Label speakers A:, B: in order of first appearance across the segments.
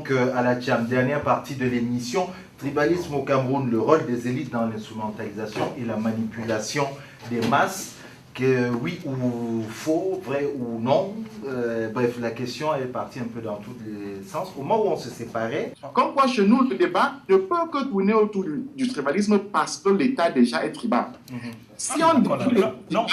A: donc à la dernière partie de l'émission. Tribalisme au Cameroun, le rôle des élites dans l'instrumentalisation et la manipulation des masses. Que oui ou faux, vrai ou non. Bref, la question est partie un peu dans tous les sens. Au moment où on se séparait.
B: Comme quoi, chez nous, le débat ne peut que tourner autour du tribalisme parce que l'État déjà est tribal. Si on dit
C: non,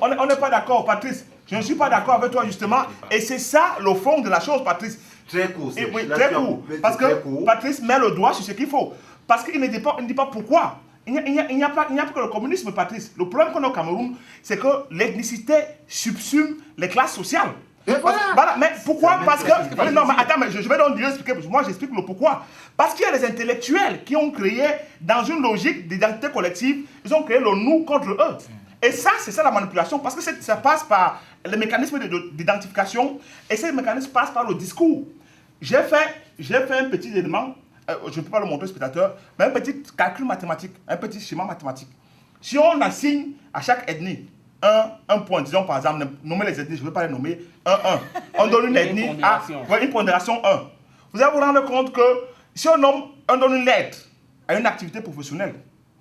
C: on n'est pas d'accord, Patrice. Je ne suis pas d'accord avec toi, justement. Et c'est ça le fond de la chose, Patrice.
A: Très court.
C: Oui, très court. Parce que Patrice met le doigt sur ce qu'il faut. Parce qu'il ne dit pas pourquoi. Il n'y a pas que le communisme, Patrice. Le problème qu'on a au Cameroun, c'est que l'ethnicité subsume les classes sociales. Voilà, mais pourquoi? Parce que... Non, mais attends, mais je vais donc dire expliquer. Moi, j'explique le pourquoi. Parce qu'il y a des intellectuels qui ont créé, dans une logique d'identité collective, ils ont créé le nous contre eux. Et ça, c'est ça la manipulation. Parce que ça passe par les mécanismes d'identification. Et ces mécanismes passent par le discours. J'ai fait un petit élément... je ne peux pas le montrer au spectateur, mais un petit calcul mathématique, un petit schéma mathématique. Si on assigne à chaque ethnie un point, disons par exemple, nommer les ethnies, je ne veux pas les nommer, 1. On donne une ethnie à une pondération 1. Vous allez vous rendre compte que si on donne une lettre à une activité professionnelle,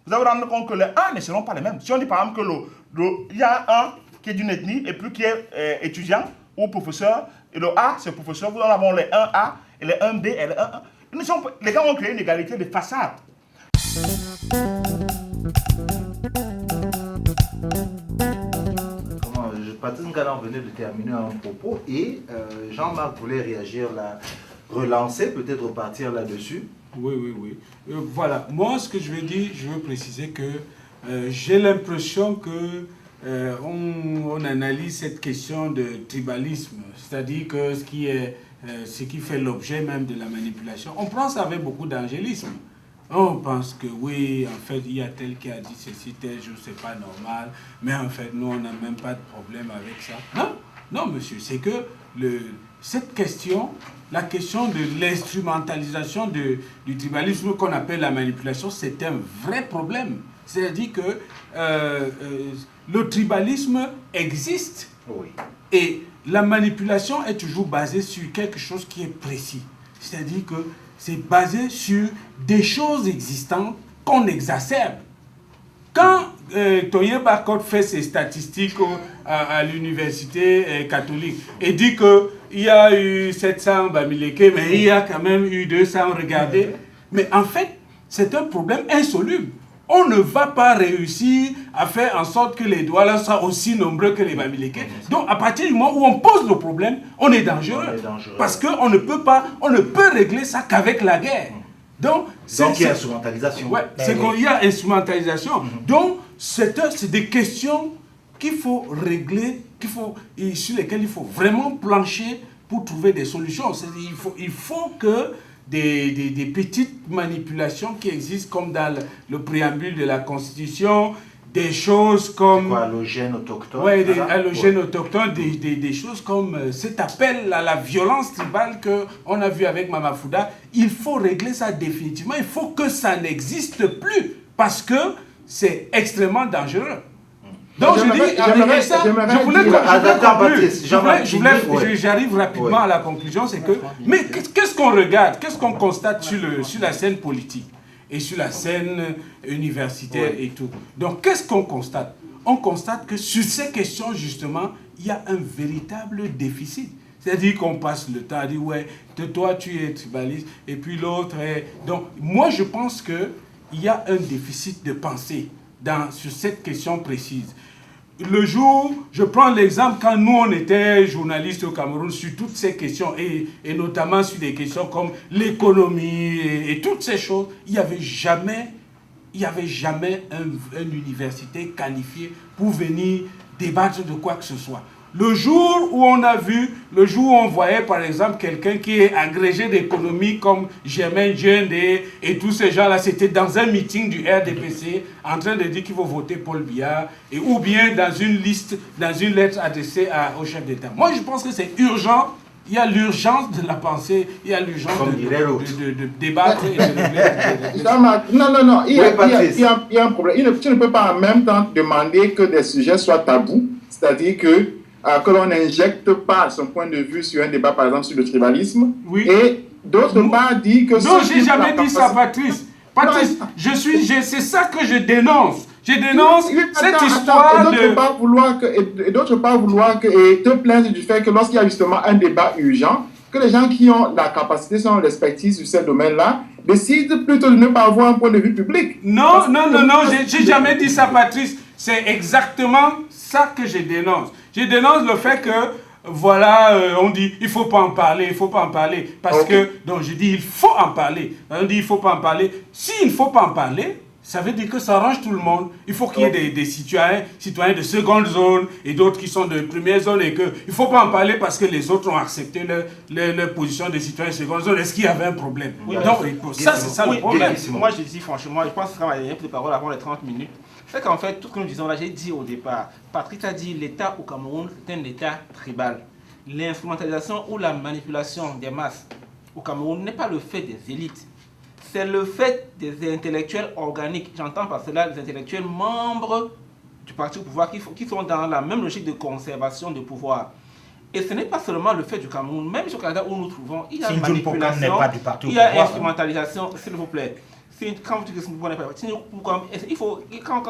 C: vous allez vous rendre compte que les 1 ne seront pas les mêmes. Si on dit par exemple que il y a un qui est d'une ethnie et puis qui est étudiant ou professeur, et le A c'est professeur, vous en avez les 1A et les 1B et les 1A. Les gars ont créé une égalité de façade.
A: Patrice Ngalan venait de terminer un propos et Jean-Marc voulait réagir là, relancer, peut-être repartir là-dessus.
D: Oui. Voilà, moi ce que je veux dire, je veux préciser que j'ai l'impression que on analyse cette question de tribalisme, c'est-à-dire que ce qui fait l'objet même de la manipulation. On prend ça avec beaucoup d'angélisme. On pense que oui, en fait, il y a tel qui a dit ceci, tel jour, c'est pas normal. Mais en fait, nous, on n'a même pas de problème avec ça. Non, monsieur, c'est que cette question, la question de l'instrumentalisation du tribalisme qu'on appelle la manipulation, c'est un vrai problème. C'est-à-dire que le tribalisme existe.
A: Oui.
D: Et la manipulation est toujours basée sur quelque chose qui est précis. C'est-à-dire que c'est basé sur des choses existantes qu'on exacerbe. Quand Toye Bakot fait ses statistiques à l'université catholique et dit qu'il y a eu 700 Bamileke, mais il y a quand même eu 200, regardez. Mais en fait, c'est un problème insoluble. On ne va pas réussir à faire en sorte que les Douala soient aussi nombreux que les Bamileke. Donc, à partir du moment où on pose le problème, on est dangereux. Parce qu'on ne peut régler ça qu'avec la guerre. Donc il y a instrumentalisation. Ouais, c'est qu'il y a instrumentalisation. Donc, c'est des questions qu'il faut régler, sur lesquelles il faut vraiment plancher pour trouver des solutions. Il faut que des petites manipulations qui existent comme dans le préambule de la Constitution, des choses comme...
A: Allogène autochtone.
D: Oui, allogène autochtone, des choses comme cet appel à la violence tribale qu'on a vu avec Mama Fouda. Il faut régler ça définitivement. Il faut que ça n'existe plus parce que c'est extrêmement dangereux. Donc j'arrive rapidement à la conclusion, c'est que, mais qu'est-ce qu'on regarde, qu'est-ce qu'on constate sur la scène politique et sur la scène universitaire et tout. Donc qu'est-ce qu'on constate? On constate que sur ces questions justement, il y a un véritable déficit. C'est-à-dire qu'on passe le temps à dire, ouais, toi tu es tribaliste et puis l'autre est... Donc moi je pense qu'il y a un déficit de pensée sur cette question précise. Le jour, je prends l'exemple quand nous on était journalistes au Cameroun sur toutes ces questions et notamment sur des questions comme l'économie et toutes ces choses, il n'y avait jamais un université qualifié pour venir débattre de quoi que ce soit. Le jour où on voyait par exemple quelqu'un qui est agrégé d'économie comme Germain Diende et tous ces gens-là, c'était dans un meeting du RDPC en train de dire qu'il faut voter Paul Biya ou bien dans une lettre adressée au chef d'État. Moi je pense que c'est urgent. Il y a l'urgence de la pensée, il y a l'urgence de débattre et de régler.
B: Non, il y a un problème. Tu ne peux pas en même temps demander que des sujets soient tabous, c'est-à-dire que l'on n'injecte pas son point de vue sur un débat, par exemple, sur le tribalisme, et d'autre part dit que...
D: Non, j'ai jamais dit ça, Patrice. Patrice, c'est ça que je dénonce. Je dénonce cette histoire
B: et d'autre part vouloir et te plaindre du fait que lorsqu'il y a justement un débat urgent, que les gens qui ont la capacité, sont l'expertise sur ce domaine-là, décident plutôt de ne pas avoir un point de vue public.
D: Non, j'ai jamais dit ça, Patrice. C'est exactement ça que je dénonce. Je dénonce le fait que, voilà, on dit, il ne faut pas en parler, il ne faut pas en parler. Parce que, donc je dis, il faut en parler. On dit, il ne faut pas en parler. S'il ne faut pas en parler, ça veut dire que ça arrange tout le monde. Il faut qu'il y ait des citoyens de seconde zone et d'autres qui sont de première zone et qu'il ne faut pas en parler parce que les autres ont accepté leur position de citoyens de seconde zone. Est-ce qu'il y avait un problème? Donc, ça, c'est ça le problème.
C: Moi, je dis franchement, je pense que ça va y avoir de parole avant les 30 minutes. C'est qu'en fait, tout ce que nous disons là, j'ai dit au départ, Patrick a dit l'État au Cameroun, c'est un État tribal. L'instrumentalisation ou la manipulation des masses au Cameroun n'est pas le fait des élites. C'est le fait des intellectuels organiques. J'entends par cela des intellectuels membres du parti au pouvoir qui sont dans la même logique de conservation de pouvoir. Et ce n'est pas seulement le fait du Cameroun, même au Canada où nous nous trouvons, il y a manipulation, il y a instrumentalisation, s'il vous plaît. Quand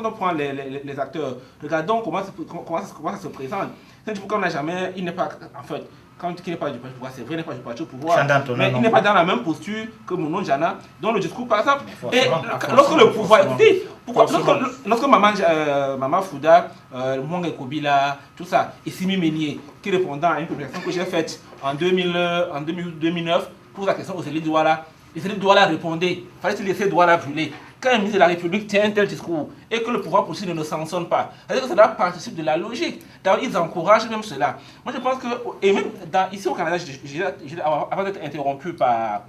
C: on prend les acteurs, regardons comment ça se présente. Il n'est pas, en fait, quand il n'est pas du parti au pouvoir, c'est vrai, il n'est pas du parti au pouvoir, mais il n'est pas dans la même posture que Mounon Jana, dont le discours, par exemple, et lorsque le pouvoir, écoutez, lorsque Maman Fouda, Mwanga Kobila, tout ça, et Simi Mélier, qui répondant à une publication que j'ai faite en 2009, pour la question aux élites Douala, les élites Douala répondaient, fallait-il laisser Douala brûler? Quand un ministre de la République tient un tel discours et que le pouvoir politique ne le sanctionne pas, c'est-à-dire que cela participe de la logique. D'ailleurs, ils encouragent même cela. Moi, je pense que, et même ici au Canada, avant d'être interrompu par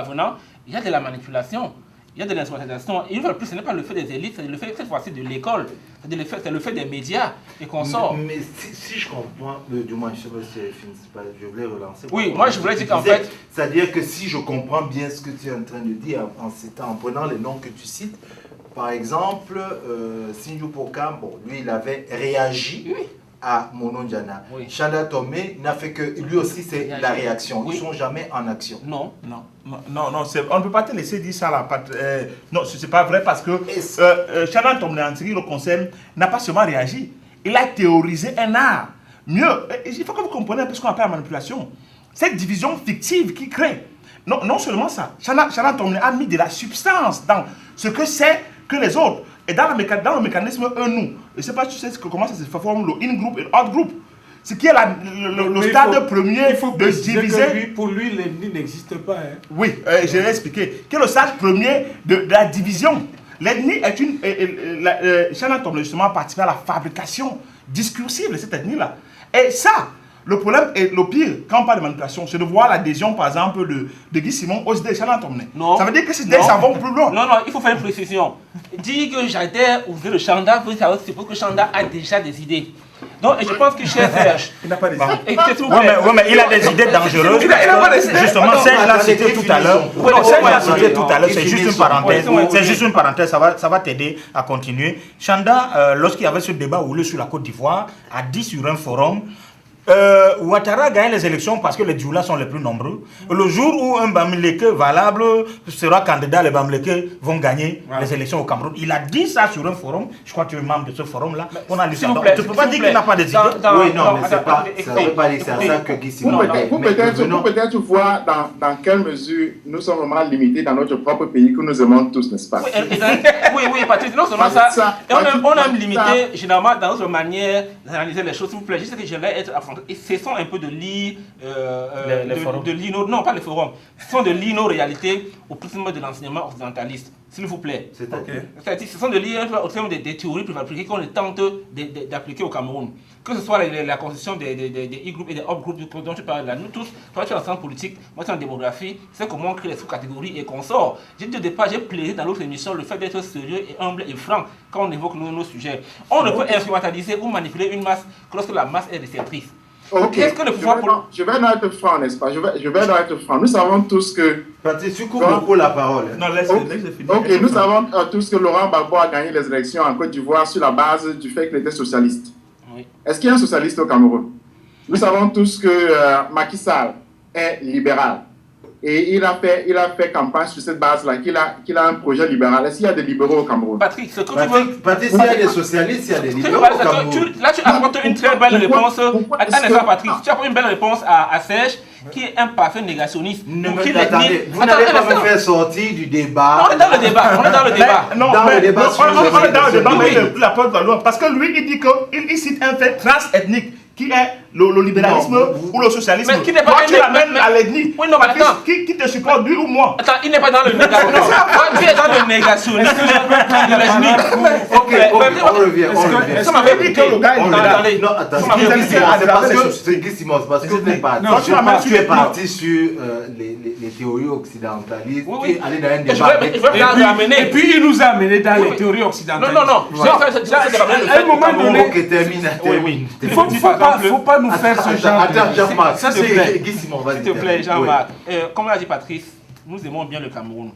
C: Venant, il y a de la manipulation, il y a de l'instrumentalisation. Et une fois de plus, ce n'est pas le fait des élites, c'est le fait cette fois-ci de l'école, c'est le fait des médias et qu'on sort.
A: Mais si je comprends, du moins, je ne sais pas si elle finit, je voulais relancer.
C: Oui, moi je voulais dire qu'en fait...
A: C'est-à-dire que si je comprends bien ce que tu es en train de dire en prenant les noms que tu cites, par exemple, Sinju Pokam, bon, lui il avait réagi à Mounon Jana.
C: Oui.
A: Chanda Tomé n'a fait que, lui aussi c'est la réaction, ils ne sont jamais en action.
C: Non. On ne peut pas te laisser dire ça là. Non, ce n'est pas vrai parce que Chanda Tomé, en ce qui le concerne, n'a pas seulement réagi, il a théorisé un art. Mieux, il faut que vous compreniez un peu ce qu'on appelle la manipulation. Cette division fictive qui crée. Non seulement ça, Chanda Tomé a mis de la substance dans ce que c'est que les autres. Et dans le mécanisme nous, je ne sais pas si tu sais comment ça se forme le in-group et out-group. Ce qui est le stade premier de diviser.
D: Pour lui, l'ennemi n'existe pas. Hein.
C: Oui, je vais expliquer. Quel est le stade premier de la division? L'ethnie est une. Chanda Tomé justement a participé à la fabrication discursive de cette ethnie-là. Et ça, le problème et le pire, quand on parle de manipulation, c'est de voir l'adhésion, par exemple, de Guy Simon aux idées de Chanda Tomé. Ça veut dire que ces idées, ça va plus loin.
E: Non, il faut faire une précision. Dire que j'adhère aux idées de Chanda, c'est pour que Chanda a déjà des idées. Donc, et je pense que chez Serge...
C: Il n'a pas des idées.
F: Oui, mais il a des idées dangereuses. Justement, Serge l'a cité tout à l'heure. C'est juste une parenthèse. C'est juste une parenthèse, ça va t'aider à continuer. Chanda, lorsqu'il y avait ce débat houleux sur la Côte d'Ivoire, a dit sur un forum... Ouattara gagne les élections parce que les Djoula sont les plus nombreux. Le jour où un Bamileke valable sera candidat, les Bamileke vont gagner les élections au Cameroun. Il a dit ça sur un forum. Je crois que tu es membre de ce forum-là. On a lu ça. Donc, tu ne peux pas dire qu'il n'a pas des idées.
A: Oui, non, mais c'est pas ça que Guy Simon a dit.
B: Pour peut-être voir dans quelle mesure nous sommes vraiment limités dans notre propre pays que nous aimons tous, n'est-ce pas?
E: Oui, Patrice, non seulement ça. Et on aime limiter généralement dans notre manière d'analyser les choses. S'il vous plaît, juste que j'aimerais être affronté. Et cessons un peu de lire, non pas les forums, cessons de lire nos réalités au prisme de l'enseignement occidentaliste, s'il vous plaît. C'est-à-dire, cessons de lire au terme des théories préfabriquées qu'on tente d'appliquer au Cameroun. Que ce soit la constitution des e-groupes et des up-groupes dont tu parles là, nous tous, toi tu es en sciences politiques, moi tu es en démographie, c'est comment on crée les sous-catégories et qu'on sort. J'ai dit au départ, j'ai plaidé dans l'autre émission le fait d'être sérieux et humble et franc quand on évoque nos sujets. On ne peut instrumentaliser ou manipuler une masse que lorsque la masse est réceptrice.
B: Ok, je vais être franc, n'est-ce pas? Je vais être franc. Nous savons tous que...
A: Patrice, tu coupes beaucoup la parole.
C: Non, laisse-le finir.
B: Ok, nous savons tous que Laurent Gbagbo a gagné les élections en Côte d'Ivoire sur la base du fait qu'il était socialiste.
E: Oui.
B: Est-ce qu'il y a un socialiste au Cameroun? Nous savons tous que Macky Sall est libéral. et il a fait campagne sur cette base-là, qu'il a un projet libéral. Est-ce qu'il y a des libéraux au Cameroun?
E: Patrick, ce que tu veux...
A: Patrick, s'il y a des socialistes, il y a des libéraux au Cameroun.
E: Là, tu apportes une très belle réponse. Attends, Patrick, tu apportes une belle réponse à Serge, qui est un parfait négationniste.
A: Vous n'allez pas me faire sortir du débat.
E: On est dans le débat. On est dans le débat.
C: On est dans le débat, mais la porte va loin. Parce que lui, il dit qu'il cite un fait transethnique qui est le libéralisme ou le socialisme.
E: Mais qui n'est pas
C: toi, tu l'amènes à l'ethnie.
E: Oui, non, mais attends.
C: Qui te supporte, lui ou moi?
E: Attends, il n'est pas dans le négationnisme. Tu es dans le négationnisme.
A: Ok, on revient.
C: Ça m'avait dit que le gars, il est
A: non, attends, c'est Guy Simons, parce que tu es parti sur les théories occidentalistes, tu es allé dans un débat.
D: Et puis il nous a amené dans les théories occidentalistes.
E: Non.
D: À un moment donné,
A: termine.
D: il faut pas nous faire ce genre de...
A: Attends, Jean-Marc,
D: ça c'est vrai.
A: Guy Simons, vas-y.
E: S'il te plaît, Jean-Marc. Comme l'a dit Patrice, nous aimons bien le Cameroun.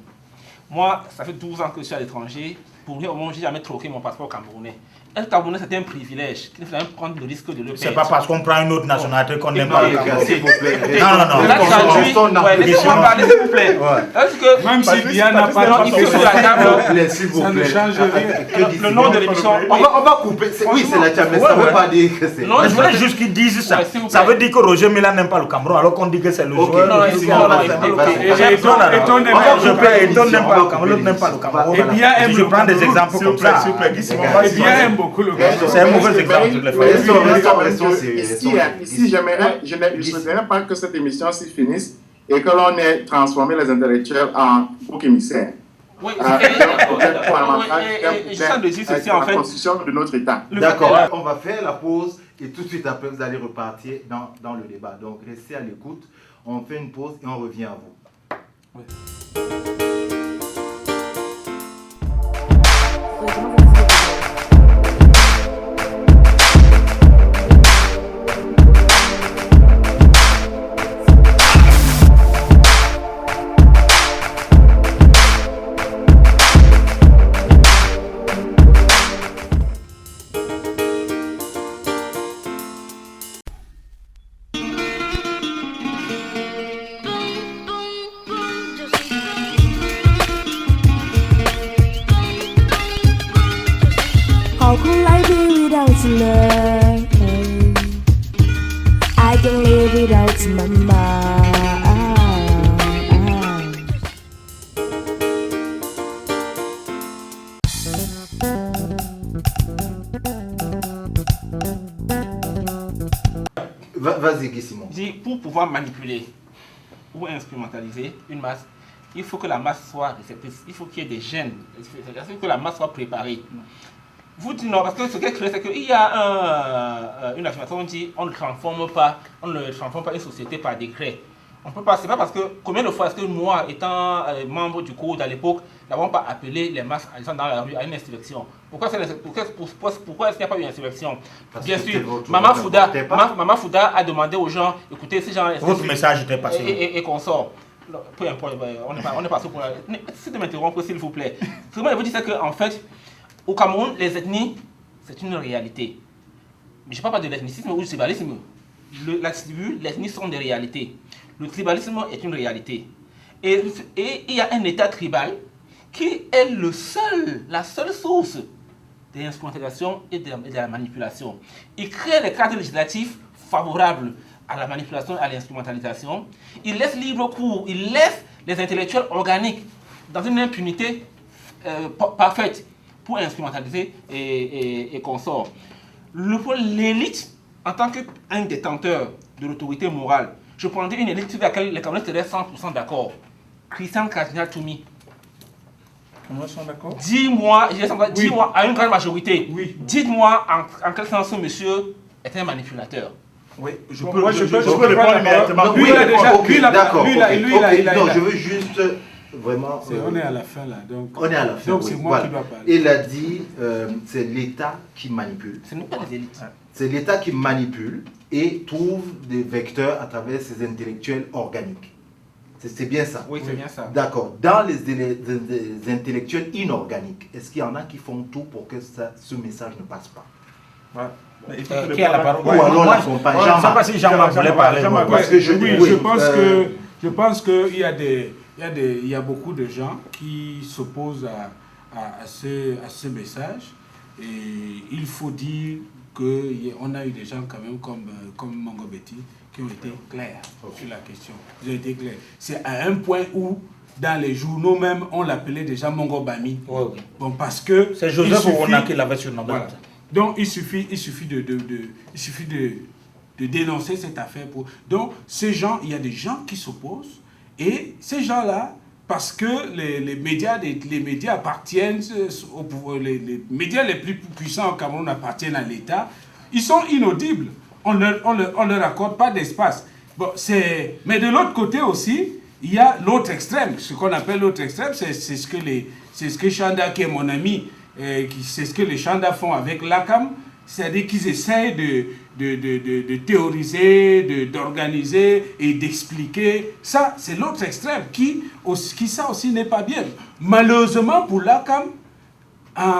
E: Moi, ça fait 12 ans que je suis à l'étranger. Pour dire au moins, je n'ai jamais troqué mon passeport camerounais. Être Camerounais, c'était un privilège. Il fallait prendre le risque de le perdre.
F: C'est pas parce qu'on prend une autre nationalité qu'on n'aime pas le Cameroun.
A: S'il vous plaît.
F: Non.
E: Laissez-moi parler, s'il vous plaît.
D: Même si Diane n'a pas
E: il faut sur la table.
A: S'il vous
D: Ça ne
A: plaît.
D: change rien.
E: Le nom de l'émission.
A: On va couper. Oui, c'est la table, mais ça ne veut pas dire que c'est.
E: Non,
F: Je voulais juste qu'ils disent ça. Ça veut dire que Roger Mila n'aime pas le Cameroun, alors qu'on dit que c'est le joueur.
E: Non,
F: Éton n'aime pas le Cameroun, l'autre n'aime pas le Cameroun.
D: Et bien aime
F: Je prends des exemples comme ça.
D: Et bien aime beaucoup le Cameroun.
F: C'est un mauvais exemple, je le fais.
B: Ici, je ne voudrais pas que cette émission s'y finisse et que l'on ait transformé les intellectuels en bouc émissaires.
E: Oui,
B: la constitution de notre État.
A: D'accord, on va faire la pause et tout de suite après vous allez repartir dans le débat. Donc restez à l'écoute, on fait une pause et on revient à vous.
G: How could I be without love? I can live without my mind.
A: Vas-y, Guy Simons.
E: Pour pouvoir manipuler ou instrumentaliser une masse, il faut que la masse soit réceptrice, il faut qu'il y ait des gènes, il faut que la masse soit préparée. Vous dites non, parce que ce qui est clair, c'est qu'il y a une affirmation, on dit on ne transforme pas une société par décret. On peut pas, c'est pas parce que, combien de fois est-ce que moi, étant membre du CODE à l'époque, n'avons pas appelé les masses à descendre dans la rue à une insurrection? Pourquoi est-ce qu'il n'y a pas eu une insurrection? Bien sûr, Maman Fouda a demandé aux gens, écoutez, ces gens...
F: Votre message était passé.
E: Et qu'on sort. Peu importe, on est passé pour la... Si de m'interrompre, s'il vous plaît. Ce que moi, je vous dis, c'est qu'en fait, au Cameroun, les ethnies, c'est une réalité. Mais je ne parle pas de l'ethnicisme ou du tribalisme. La tribu, l'ethnie sont des réalités. Le tribalisme est une réalité. Et il y a un état tribal qui est la seule source de l'instrumentalisation et de la manipulation. Il crée les cadres législatifs favorables à la manipulation et à l'instrumentalisation. Il laisse libre cours, il laisse les intellectuels organiques dans une impunité parfaite pour instrumentaliser et consorts. L'élite, en tant qu'un détenteur de l'autorité morale, je prendrais une élite sur laquelle les Camerounais seraient 100% d'accord. Christian Cardinal Toumi.
D: Comment sont d'accord?
E: Dis-moi à une grande majorité,
D: oui.
E: Dites-moi en quel sens ce monsieur est un manipulateur.
D: Oui, je
C: peux répondre immédiatement.
D: Lui, il a déjà...
A: D'accord.
D: Non,
A: je veux juste... Vraiment,
D: on est à la fin là, donc
A: on est à la fin.
D: Donc c'est moi qui dois parler.
A: Il a dit, c'est l'État qui manipule.
E: Ce n'est pas les élites.
A: C'est l'État qui manipule et trouve des vecteurs à travers ses intellectuels organiques. C'est bien ça.
E: Oui, c'est bien ça.
A: D'accord. Dans les intellectuels inorganiques, est-ce qu'il y en a qui font tout pour que ce message ne passe pas?
F: Qui a la parole?
A: Ou alors l'accompagne.
F: Je ne sais pas si Jean-Marc voulait parler.
D: Je pense Je pense qu'il y a beaucoup de gens qui s'opposent à ce message. Et il faut dire qu'on a eu des gens quand même comme Mongo Betty qui ont été clairs sur la question. Ils ont été clairs. C'est à un point où, dans les journaux même, on l'appelait déjà Mongo Bami.
F: Oui.
D: Bon, parce que...
F: C'est Joseph Ouna qui l'avait surnommé.
D: Voilà. Donc, il suffit de dénoncer cette affaire. Donc, ces gens, il y a des gens qui s'opposent. Et ces gens-là, parce que les médias appartiennent au pouvoir, les médias les plus puissants au Cameroun appartiennent à l'État, ils sont inaudibles. On leur accorde pas d'espace. Bon, mais de l'autre côté aussi, il y a l'autre extrême. Ce qu'on appelle l'autre extrême, c'est ce que Chanda, qui est mon ami, c'est ce que les Chanda font avec l'ACAM, c'est-à-dire qu'ils essayent de théoriser, d'organiser et d'expliquer. Ça, c'est l'autre extrême qui ça aussi n'est pas bien. Malheureusement pour l'ACAM,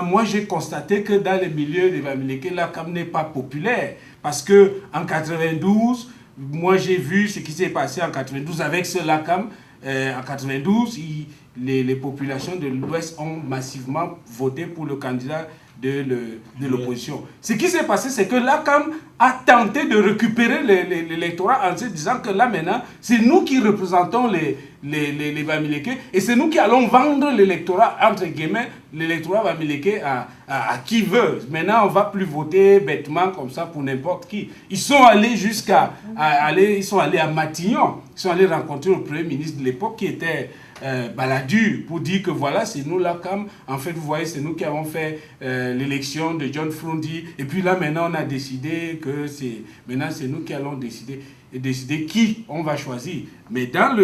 D: moi j'ai constaté que dans les milieux de Bamileke, l'ACAM n'est pas populaire. Parce qu'en 92, moi j'ai vu ce qui s'est passé en 92 avec ce l'ACAM. En 92, les populations de l'Ouest ont massivement voté pour le candidat de l'opposition. Ce qui s'est passé, c'est que l'ACAM a tenté de récupérer l'électorat en se disant que là maintenant, c'est nous qui représentons les Bamileke et c'est nous qui allons vendre l'électorat, entre guillemets, l'électorat Bamileke à qui veut. Maintenant, on ne va plus voter bêtement comme ça pour n'importe qui. Ils sont allés ils sont allés à Matignon, ils sont allés rencontrer le Premier ministre de l'époque qui était Baladu pour dire que voilà, c'est nous l'ACAM. En fait, vous voyez, c'est nous qui avons fait l'élection de John Frundi. Et puis là, maintenant, on a décidé que c'est nous qui allons décider qui on va choisir. Mais dans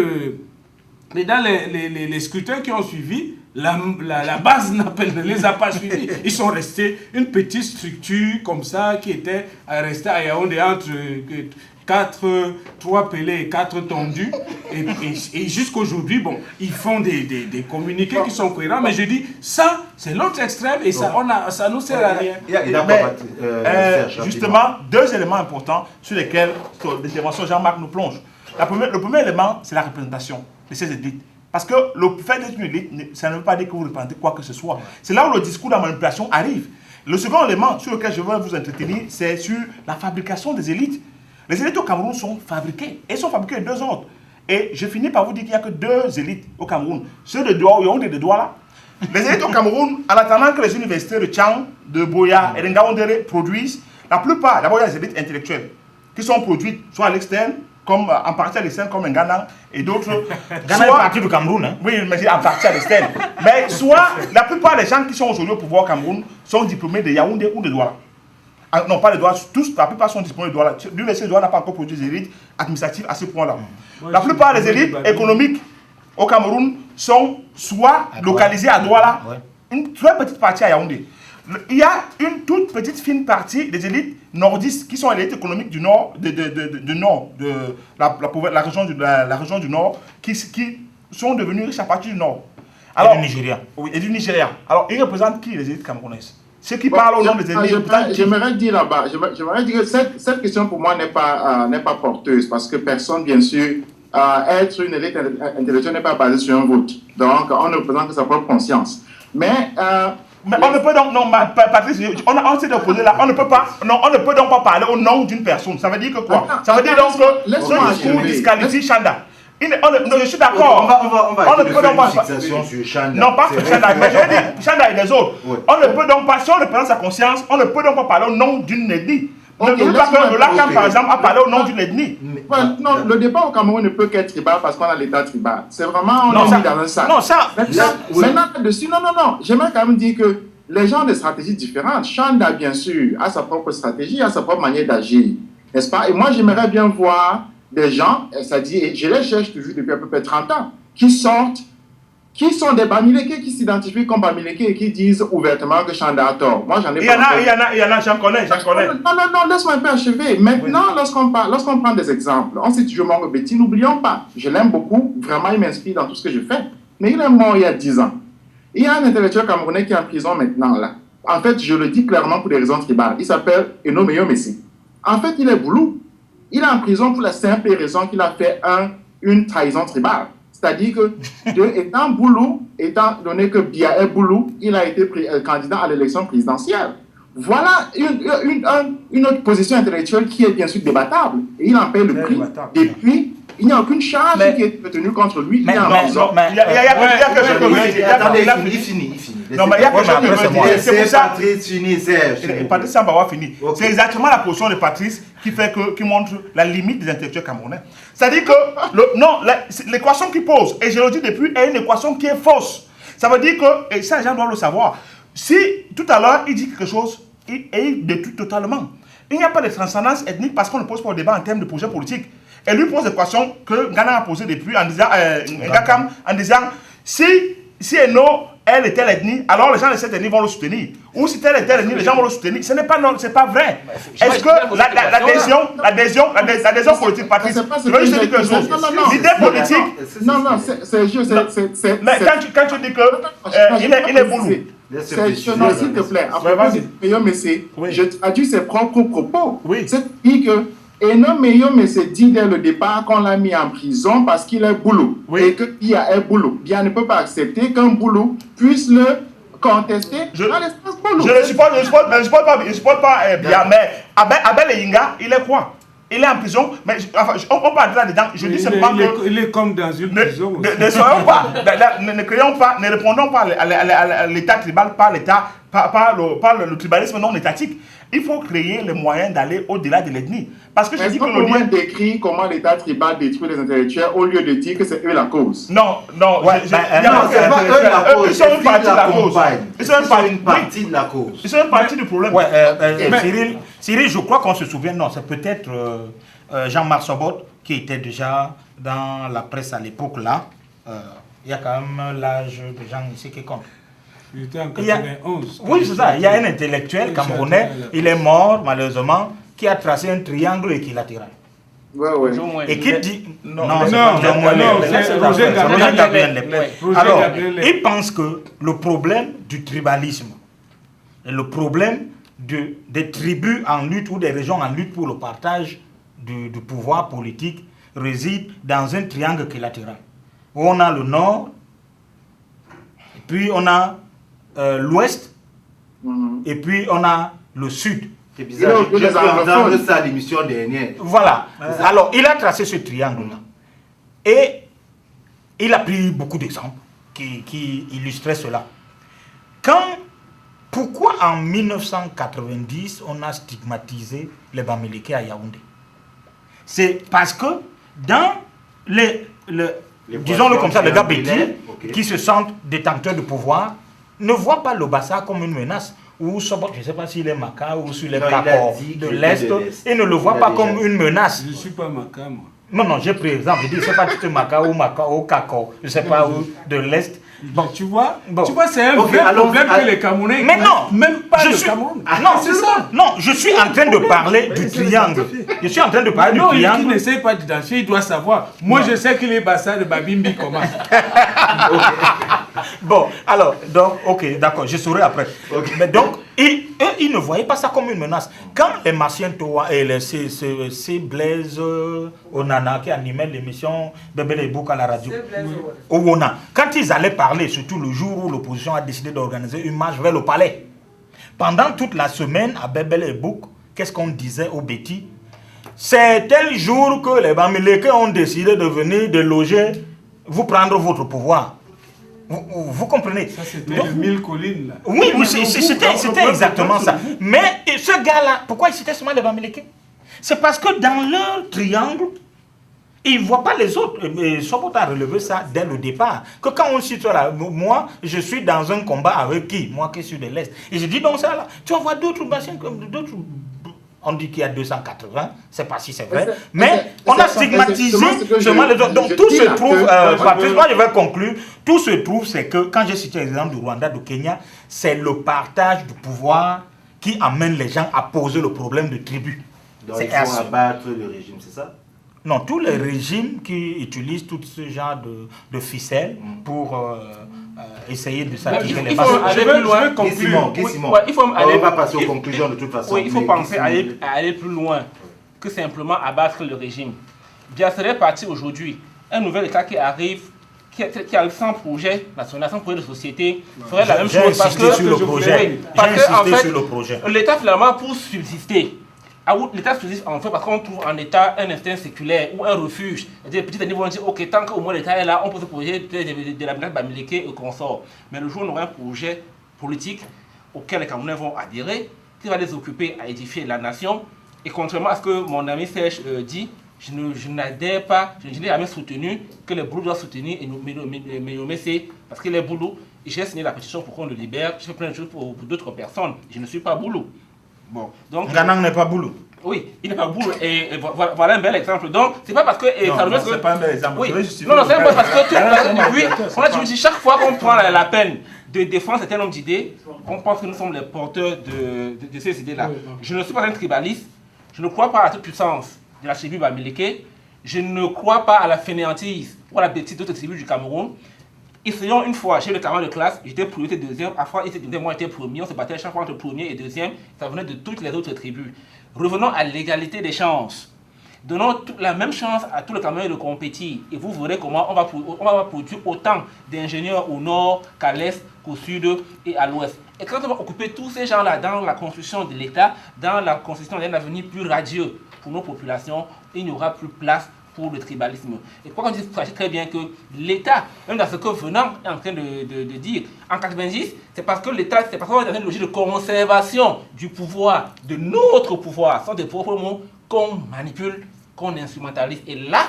D: les scrutins qui ont suivi, la base ne les a pas suivis. Ils sont restés une petite structure comme ça qui était restée à Yaoundé entre 3 pelés et 4 tondus. Et jusqu'aujourd'hui, bon, ils font des communiqués qui sont cohérents. Mais je dis, ça, c'est l'autre extrême et ça ne nous sert à rien.
C: Justement, 2 éléments importants sur lesquels l'intervention de Jean-Marc nous plonge. Le premier élément, c'est la représentation de ces élites. Parce que le fait d'être une élite, ça ne veut pas dire que vous représentez quoi que ce soit. C'est là où le discours de la manipulation arrive. Le second élément sur lequel je veux vous entretenir, c'est sur la fabrication des élites. Les élites au Cameroun sont fabriquées. Elles sont fabriquées de 2 ordres. Et je finis par vous dire qu'il n'y a que 2 élites au Cameroun. Ceux de Yaoundé et de Douala. Les élites au Cameroun, en attendant que les universités de Tchang, de Boya et de Ngaoundéré produisent, la plupart, d'abord il y a des élites intellectuelles qui sont produites soit à l'externe, comme en partie à l'externe, comme en Ghana, et d'autres.
F: Ghana est partie du Cameroun. Hein?
C: Oui, mais en partie à l'externe. Mais soit, la plupart des gens qui sont aujourd'hui au pouvoir au Cameroun sont diplômés de Yaoundé ou de Douala. Non, pas les Douala, tous, la plupart sont disponibles de Douala. L'université de Douala n'a pas encore produit des élites administratives à ce point-là. La plupart des élites économiques au Cameroun sont soit localisées à Douala, une très petite partie à Yaoundé. Il y a une toute petite fine partie des élites nordistes qui sont les élites économiques du nord, de la région du nord, qui sont devenues riches à partir du nord.
F: Alors, et du Nigeria.
C: Oui, et du Nigeria. Alors, ils représentent qui, les élites camerounaises? Ceux qui parlent au nom des élites.
B: J'aimerais dire là-bas, j'aimerais dire que cette question pour moi n'est pas porteuse, parce que personne, bien sûr, être une élite intellectuelle n'est pas basée sur un vote. Donc, on ne représente que sa propre conscience. Mais
C: on ne peut donc, non, Patrice, on s'est opposé là, on ne peut donc pas parler au nom d'une personne. Ça veut dire que quoi? Ça veut dire donc que ce discours disqualifie Chanda. Je suis d'accord.
A: On va faire une fixation sur Chanda.
C: Non, pas sur Chanda, mais je veux dire, Chanda et les autres. Oui. On ne peut donc pas, si on représente sa conscience, on ne peut donc pas parler au nom d'une ethnie. Le Lakam, par exemple, a parlé au nom d'une ethnie.
B: Non, le débat au Cameroun ne peut qu'être tribal parce qu'on a l'état tribal. C'est vraiment, on est mis dans un sac.
C: Non, ça.
B: Maintenant, là-dessus, non. J'aimerais quand même dire que les gens ont des stratégies différentes. Chanda, bien sûr, a sa propre stratégie, a sa propre manière d'agir. N'est-ce pas? Et moi, j'aimerais bien voir des gens, c'est-à-dire, je les cherche toujours depuis à peu près 30 ans, qui sont des Bamileke, qui s'identifient comme Bamileke et qui disent ouvertement que Chanda a tort. Moi, j'en ai pas.
C: Il y en a, j'en connais.
B: Non, laisse-moi un peu achever. Maintenant, lorsqu'on prend des exemples, on cite toujours Mongo Betty, n'oublions pas, je l'aime beaucoup, vraiment, il m'inspire dans tout ce que je fais, mais il est mort il y a 10 ans. Il y a un intellectuel camerounais qui est en prison maintenant, là. En fait, je le dis clairement pour des raisons tribales. Il s'appelle Enomeyo Messi. En fait, il est boulou. Il est en prison pour la simple raison qu'il a fait un une trahison tribale. C'est-à-dire que, étant Boulou, étant donné que Biya est Boulou, il a été candidat à l'élection présidentielle. Voilà une autre position intellectuelle qui est bien sûr débattable. Et il en paie le prix. Depuis, il n'y a aucune charge qui est tenue contre lui. Il y a quelque chose que
A: attendez, il finit.
C: Non, mais il y a quelque chose que
A: c'est pour ça. Patrice finit, Serge.
C: Patrice Sambawa finit. C'est exactement la position de Patrice qui montre la limite des intellectuels camerounais. C'est-à-dire que l'équation qu'il pose, et je le dis depuis, est une équation qui est fausse. Ça veut dire que, et ça les gens doivent le savoir, si tout à l'heure il dit quelque chose et il détruit totalement. Il n'y a pas de transcendance ethnique parce qu'on ne pose pas au débat en termes de projet politique. Et lui pose des questions que Ghana a posées depuis en disant, Ngakam, en disant, si Eno est de telle ethnie, alors les gens de cette ethnie vont le soutenir. Ou si telle et telle ethnie, les gens vont le soutenir. Ce n'est pas, c'est pas vrai. Est-ce que l'adhésion politique, Patrice, je veux juste dire quelque chose. L'idée politique.
B: Non, c'est juste.
C: Mais quand tu dis qu'il est Boulou.
B: Non, s'il te plaît, après, je traduis ses propres propos. C'est-à-dire que Eno Meyo se dit dès le départ qu'on l'a mis en prison parce qu'il est Boulou. Et que Biya est Boulou. Biya ne peut pas accepter qu'un Boulou puisse le contester dans l'espace Boulou.
C: Je ne supporte pas Biya, mais Abel Eyinga, il est quoi? Il est en prison, mais on peut entrer là-dedans. Je dis simplement que...
D: Il est comme dans une prison.
C: Ne soyons pas, ne créons pas, ne répondons pas à l'état tribal par le tribalisme non étatique. Il faut créer les moyens d'aller au-delà de l'ethnie. Parce que je dis que
B: le lien décrit comment l'état tribal détruit les intellectuels au lieu de dire que c'est eux la cause.
C: Non, c'est
A: pas eux la cause.
C: Ils sont une partie de la cause.
A: Ils sont une partie de la cause.
C: Ils sont une partie du problème.
F: Cyril, je crois qu'on se souvient, non, c'est peut-être Jean-Marc Sobot qui était déjà dans la presse à l'époque là. Il y a quand même l'âge de gens ici qui compte.
D: Il était en 91.
F: Oui, c'est ça. Il y a un intellectuel camerounais, il est mort malheureusement, qui a tracé un triangle équilatéral. Et qui dit... Non, c'est Roger Gabriel. Alors, il pense que le problème du tribalisme et le problème des tribus en lutte ou des régions en lutte pour le partage du pouvoir politique réside dans un triangle équilatéral. Où on a le nord, et puis on a l'ouest, et puis on a le sud.
A: C'est bizarre, j'ai entendu ça à l'émission dernière.
F: Voilà. Alors, il a tracé ce triangle-là. Et il a pris beaucoup d'exemples qui illustraient cela. Pourquoi en 1990, on a stigmatisé les Bamileke à Yaoundé? C'est parce que dans disons-le comme ça, les gars bêtis qui se sentent détenteurs de pouvoir ne voient pas le Bassa comme une menace. Ou je ne sais pas s'il est Maka ou sur les Kakor de l'Est, ils ne le voient pas comme une menace.
D: Je ne suis pas Maka, moi.
F: Non, j'ai pris exemple. Je dis, je ne sais pas si c'est Maka ou Kakor, je ne sais pas où, de l'Est.
D: Bon, tu vois, c'est un vrai problème que les Camerounais
F: mais non,
D: même pas le Cameroun.
F: Non, c'est ça. Non, je suis en train de parler du triangle. Je suis en train de parler du triangle.
D: Non, il n'essaie pas d'identifier, il doit savoir. Moi, je sais qu'il est Bassa de Babimbi comment.
F: Bon, alors, donc, ok, d'accord, je saurai après. Mais donc, eux, ils ne voyaient pas ça comme une menace. Quand les Martiens Toa et ces Blaise Onana qui animaient l'émission Bébé Bouk à la radio, quand ils allaient parler, surtout le jour où l'opposition a décidé d'organiser une marche vers le palais, pendant toute la semaine à Bébé Bouk, qu'est-ce qu'on disait aux Betty? C'est tel jour que les Bamileke ont décidé de venir déloger, vous prendre votre pouvoir. Vous comprenez?
D: Ça, c'était le 1000 collines, là.
F: Oui, c'était exactement ça. Mais ce gars-là, pourquoi il citait seulement les Bamileke? C'est parce que dans leur triangle, ils ne voient pas les autres. Sobot a relevé ça dès le départ. Que quand on cite là, moi, je suis dans un combat avec qui? Moi qui suis de l'Est. Et je dis donc ça là, tu vas voir d'autres bassins comme d'autres. On dit qu'il y a 280, je ne sais pas si c'est vrai, mais on a stigmatisé seulement les autres. Donc tout se trouve, Patrice, moi je vais conclure, tout se trouve, c'est que, quand j'ai cité l'exemple du Rwanda, du Kenya, c'est le partage du pouvoir qui amène les gens à poser le problème de tribu.
A: Donc il faut abattre le régime, c'est ça?
F: Non, tous les régimes qui utilisent tout ce genre de ficelles pour essayer de s'attirer les masses.
E: Il faut aller plus loin.
A: On va passer aux conclusions de toute façon.
E: Oui, il faut penser à aller plus loin que simplement abattre le régime. Biya serait parti aujourd'hui un nouvel État qui arrive sans projet national, sans projet de société, ferait la même chose parce que
F: sur le projet.
E: en fait,
F: sur le projet.
E: L'État finalement pour subsister. L'État subsiste en fait parce qu'on trouve en État un instinct séculaire ou un refuge. Les petits amis vont dire ok, tant qu'au moins l'État est là, on peut se projeter de la menace Bamileke et consort. Mais le jour où on aura un projet politique auquel les Camerounais vont adhérer, qui va les occuper à édifier la nation, et contrairement à ce que mon ami Serge dit, je n'adhère pas, je n'ai jamais soutenu que les Boulous doivent soutenir et Méliomé c'est parce que les Boulous, j'ai signé la pétition pour qu'on le libère, je fais plein de choses pour d'autres personnes, je ne suis pas Boulou. Bon, donc.
F: Ganang n'est pas Boulou.
E: Oui, il n'est pas Boulou et voilà un bel exemple. Donc, c'est pas parce que.
C: Non, c'est pas un bel exemple.
E: Oui. Non, c'est pas parce que. Oui, on a dit chaque fois qu'on prend la peine de défendre certains nombre d'idées, on pense que nous sommes les porteurs de ces idées-là. Je ne suis pas un tribaliste, je ne crois pas à la toute puissance de la tribu Bamileke, je ne crois pas à la fainéantise ou à la bêtise d'autres tribus du Cameroun. Essayons une fois, j'ai le travail de classe, j'étais priorité deuxième, parfois moi j'étais premier, on se battait chaque fois entre premier et deuxième, ça venait de toutes les autres tribus. Revenons à l'égalité des chances. Donnons la même chance à tout le Cameroun de compétir et vous verrez comment on va produire autant d'ingénieurs au nord qu'à l'est, qu'au sud et à l'ouest. Et quand on va occuper tous ces gens-là dans la construction de l'État, dans la construction d'un avenir plus radieux pour nos populations, il n'y aura plus place pour le tribalisme. Et quoi qu'on dit très bien que l'État, même dans ce que Venant est en train de dire, en 90, c'est parce que l'État, c'est parce qu'on est dans une logique de conservation du pouvoir, de notre pouvoir, ce sont des propres mots qu'on manipule, qu'on instrumentalise. Et là,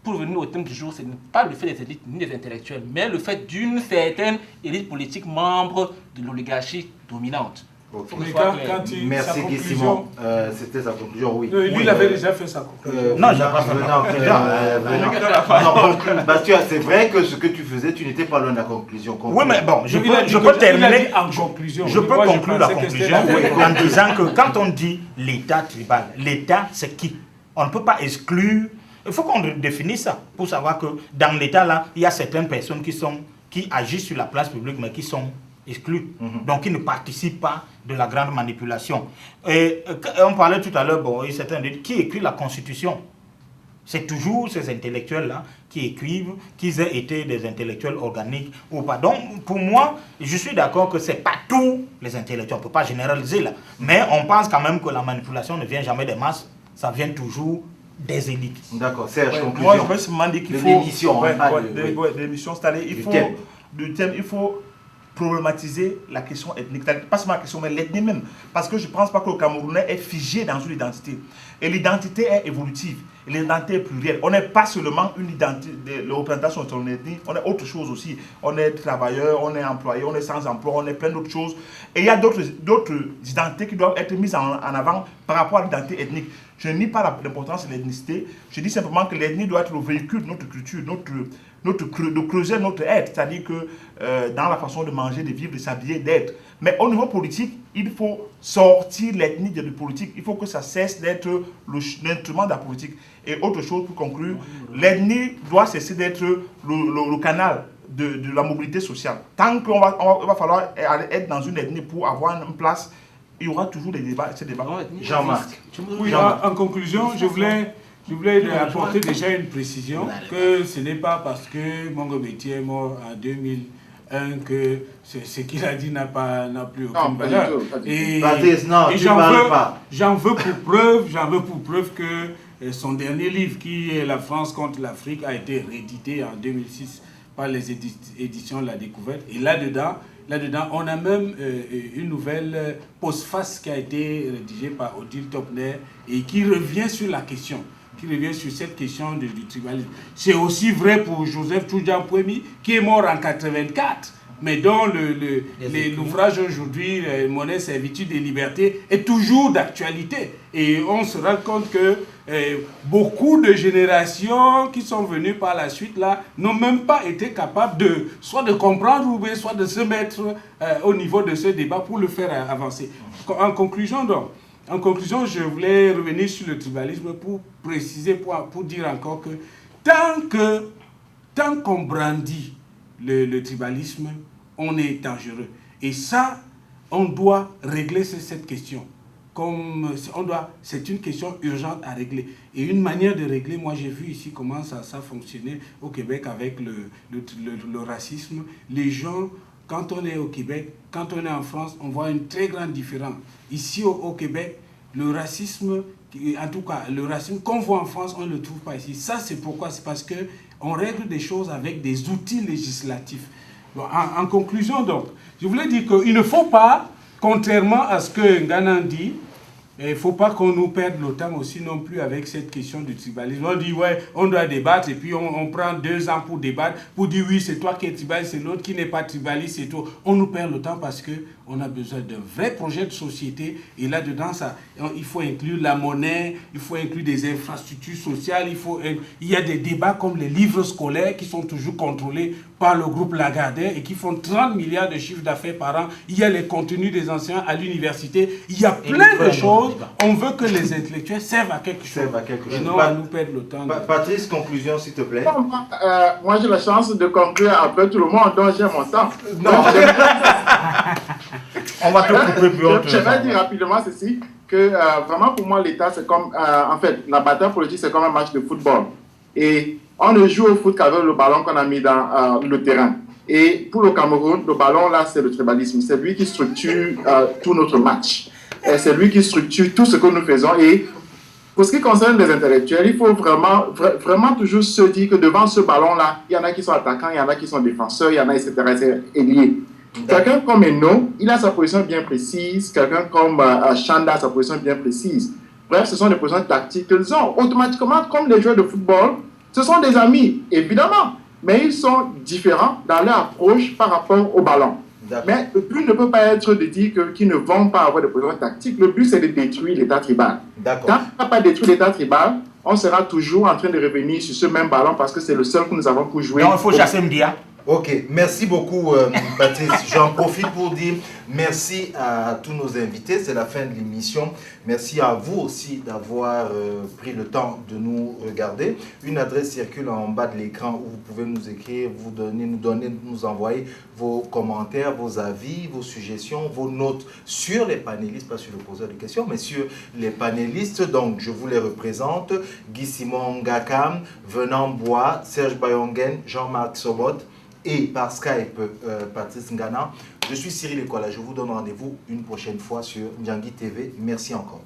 E: pour revenir au thème du jour, ce n'est pas le fait des élites ni des intellectuels, mais le fait d'une certaine élite politique membre de l'oligarchie dominante.
A: Okay.
D: Merci
A: Simon. C'était sa conclusion, oui.
D: Lui, il avait déjà fait sa conclusion.
F: Non, je n'ai pas fait.
A: Bastien, c'est vrai que ce que tu faisais, tu n'étais pas loin de la conclusion.
F: Oui, mais bon, je peux terminer
D: en conclusion.
F: Je peux conclure la conclusion en disant que quand on dit l'État tribal, l'État c'est qui? On ne peut pas exclure. Il faut qu'on définisse ça pour savoir que dans l'État là, il y a certaines personnes qui agissent sur la place publique mais qui sont exclus, donc ils ne participent pas de la grande manipulation. Et on parlait tout à l'heure, bon, certains disent, qui écrit la Constitution? C'est toujours ces intellectuels-là qui écrivent, qu'ils aient été des intellectuels organiques ou pas. Donc, pour moi, je suis d'accord que ce n'est pas tous les intellectuels, on ne peut pas généraliser là, mais on pense quand même que la manipulation ne vient jamais des masses, ça vient toujours des élites.
A: D'accord, Serge, conclusion.
C: Moi, je pense qu'il faut...
A: L'émission,
C: c'est-à-dire il faut problématiser la question ethnique, pas seulement la question, mais l'ethnie même. Parce que je ne pense pas que le Camerounais est figé dans une identité. Et l'identité est évolutive, et l'identité est plurielle. On n'est pas seulement une identité, la représentation de son ethnie, on est autre chose aussi. On est travailleur, on est employé, on est sans emploi, on est plein d'autres choses. Et il y a d'autres identités qui doivent être mises en avant par rapport à l'identité ethnique. Je ne nie pas l'importance de l'ethnicité, je dis simplement que l'ethnie doit être le véhicule de notre culture, de creuser notre être, c'est-à-dire que dans la façon de manger, de vivre, de s'habiller, d'être. Mais au niveau politique, il faut sortir l'ethnie de la politique, il faut que ça cesse d'être l'instrument de la politique. Et autre chose pour conclure, l'ethnie doit cesser d'être le canal de la mobilité sociale. Tant qu'on va falloir être dans une ethnie pour avoir une place, il y aura toujours des débats, ces débats.
A: Jean-Marc.
D: Oui, en conclusion, je voulais apporter déjà une précision que ce n'est pas parce que Mongo Betty est mort en 2001 que ce qu'il a dit n'a plus aucune valeur. Et j'en veux pour preuve que son dernier livre, qui est La France contre l'Afrique, a été réédité en 2006 par les éditions La Découverte. Et là-dedans, on a même une nouvelle postface qui a été rédigée par Odile Topner et qui revient sur la question, cette question du tribalisme. C'est aussi vrai pour Joseph Tchoudian-Pouemi, qui est mort en 84, mais dont l'ouvrage aujourd'hui, Monnaie, Servitude et Liberté, est toujours d'actualité. Et on se rend compte que beaucoup de générations qui sont venues par la suite là n'ont même pas été capables soit de comprendre ou bien soit de se mettre au niveau de ce débat pour le faire avancer. En conclusion, je voulais revenir sur le tribalisme pour préciser, pour dire encore que tant qu'on brandit le tribalisme, on est dangereux. Et ça, on doit régler cette question. comme c'est une question urgente à régler. Et une manière de régler, moi j'ai vu ici comment ça fonctionnait au Québec avec le racisme. Les gens, quand on est au Québec, quand on est en France, on voit une très grande différence. Ici au Québec, le racisme, en tout cas le racisme qu'on voit en France, on ne le trouve pas ici. Ça c'est pourquoi? C'est parce qu'on règle des choses avec des outils législatifs. Bon, en conclusion donc, je voulais dire qu'il ne faut pas, contrairement à ce que Ngana dit, il ne faut pas qu'on nous perde le temps aussi non plus avec cette question du tribalisme. On dit, ouais, on doit débattre et puis on prend 2 ans pour débattre, pour dire, oui, c'est toi qui es tribaliste, c'est l'autre qui n'est pas tribaliste, c'est tout. On nous perd le temps parce qu'on a besoin d'un vrai projet de société. Et là-dedans, il faut inclure la monnaie, il faut inclure des infrastructures sociales, il y a des débats comme les livres scolaires qui sont toujours contrôlés par le groupe Lagardère et qui font 30 milliards de chiffre d'affaires par an. Il y a les contenus des enseignants à l'université. Il y a plein de choses. On veut que les intellectuels servent à quelque chose. Et non à nous perdre le temps.
A: Patrice, conclusion s'il te plaît.
B: Moi j'ai la chance de conclure après tout le monde, donc j'ai mon temps.
A: Non.
F: On va te couper plus haut.
B: Je vais dire rapidement ceci, que vraiment pour moi l'État c'est comme, en fait, la bataille politique c'est comme un match de football. Et on ne joue au foot qu'avec le ballon qu'on a mis dans le terrain. Et pour le Cameroun, le ballon là c'est le tribalisme. C'est lui qui structure tout notre match. C'est lui qui structure tout ce que nous faisons. Et pour ce qui concerne les intellectuels, il faut vraiment toujours se dire que devant ce ballon-là, il y en a qui sont attaquants, il y en a qui sont défenseurs, il y en a, etc. C'est lié. Quelqu'un comme Eno, il a sa position bien précise. Quelqu'un comme Chanda a sa position bien précise. Bref, ce sont des positions tactiques qu'ils ont. Automatiquement, comme les joueurs de football, ce sont des amis, évidemment. Mais ils sont différents dans leur approche par rapport au ballon. Mais le but ne peut pas être de dire qu'ils ne vont pas avoir de position tactique. Le but, c'est de détruire l'État tribal. Quand on n'a pas détruit l'État tribal, on sera toujours en train de revenir sur ce même ballon parce que c'est le seul que nous avons pour jouer.
F: Non, il faut chasser Mdia.
A: Ok, merci beaucoup Patrice. J'en profite pour dire merci à tous nos invités, c'est la fin de l'émission. Merci à vous aussi d'avoir pris le temps de nous regarder. Une adresse circule en bas de l'écran où vous pouvez nous écrire, nous envoyer vos commentaires, vos avis, vos suggestions, vos notes sur les panélistes, pas sur le poseur de questions, mais sur les panélistes. Donc je vous les représente, Guy Simon Ngakam, Venant Bois, Serge Bayongen, Jean-Marc Sobot, et par Skype, Patrice Ngana. Je suis Cyril Ekola. Je vous donne rendez-vous une prochaine fois sur Ndiangui TV. Merci encore.